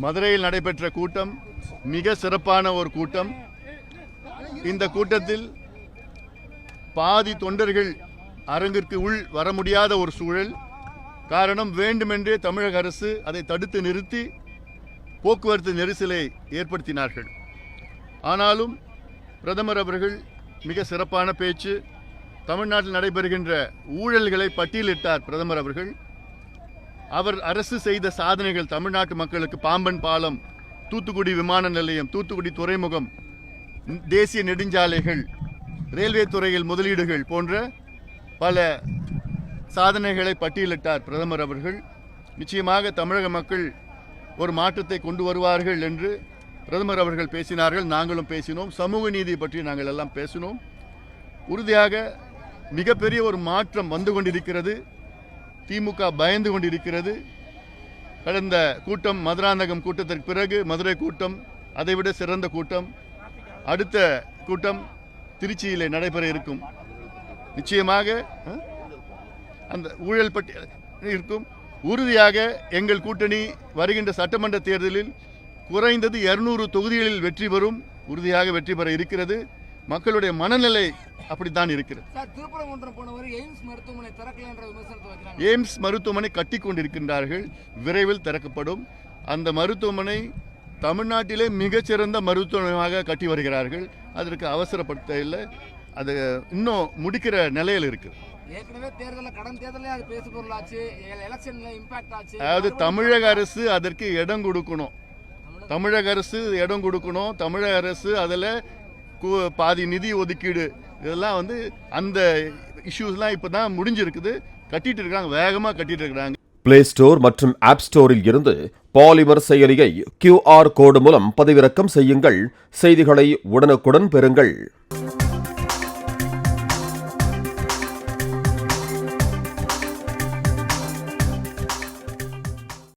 மதுரையில் நடைபெற்ற கூட்டம் மிக சிறப்பான ஒரு கூட்டம். இந்த கூட்டத்தில் பாதி தொண்டர்கள் அரங்கிற்கு உள் வர முடியாத ஒரு சூழல். காரணம், வேண்டுமென்றே தமிழக அரசு அதை தடுத்து நிறுத்தி போக்குவரத்து நெரிசலை ஏற்படுத்தினார்கள். ஆனாலும் பிரதமர் அவர்கள் மிக சிறப்பான பேச்சு. தமிழ்நாட்டில் நடைபெறுகின்ற ஊழல்களை பட்டியலிட்டார் பிரதமர் அவர்கள். அவர் அரசு செய்த சாதனைகள், தமிழ்நாட்டு மக்களுக்கு பாம்பன் பாலம், தூத்துக்குடி விமான நிலையம், தூத்துக்குடி துறைமுகம், தேசிய நெடுஞ்சாலைகள், ரயில்வே துறையில் முதலீடுகள் போன்ற பல சாதனைகளை பட்டியலிட்டார் பிரதமர் அவர்கள். நிச்சயமாக தமிழக மக்கள் ஒரு மாற்றத்தை கொண்டு வருவார்கள் என்று பிரதமர் அவர்கள் பேசினார்கள். நாங்களும் பேசினோம். சமூக நீதி பற்றி நாங்கள் எல்லாம் பேசினோம். உறுதியாக மிகப்பெரிய ஒரு மாற்றம் வந்து கொண்டிருக்கிறது. திமுக பயந்து கொண்டிருக்கிறது. கடந்த கூட்டம், மதுராந்தகம் கூட்டத்திற்கு பிறகு மதுரை கூட்டம் அதைவிட சிறந்த கூட்டம். அடுத்த கூட்டம் திருச்சியிலே நடைபெற இருக்கும். நிச்சயமாக அந்த ஊழல் பற்றி இருக்கும். உறுதியாக எங்கள் கூட்டணி வருகின்ற சட்டமன்ற தேர்தலில் குறைந்தது 200 தொகுதிகளில் வெற்றி பெறும். உறுதியாக வெற்றி பெற இருக்கிறது. மக்களுடைய மனநிலை அப்படித்தான் இருக்கிறது. எய்ம்ஸ் மருத்துவமனை கட்டி கொண்டிருக்கின்றார்கள். விரைவில் திறக்கப்படும். அந்த மருத்துவமனை தமிழ்நாட்டிலே மிகச்சிறந்த மருத்துவமனையாக கட்டி வருகிறார்கள். அதற்கு அவசரப்படுத்த இல்லை. அது இன்னும் முடிக்கிற நிலையில் இருக்குது. அதாவது தமிழக அரசு அதற்கு இடம் கொடுக்கணும். தமிழக அரசு இடம் கொடுக்கணும். தமிழக அரசு அதில் பாதி நிதி ஒதுக்கீடு இதெல்லாம் அந்த இஷ்யூஸ்லாம் இப்போ தான் முடிஞ்சிருக்குது. கட்டிட்டு இருக்காங்க, வேகமாக கட்டிட்டு இருக்கிறாங்க. பிளே ஸ்டோர் மற்றும் ஆப் ஸ்டோரில் இருந்து பாலிமர் செயலியை QR கோடு மூலம் பதிவிறக்கம் செய்யுங்கள். செய்திகளை உடனுக்குடன் பெறுங்கள்.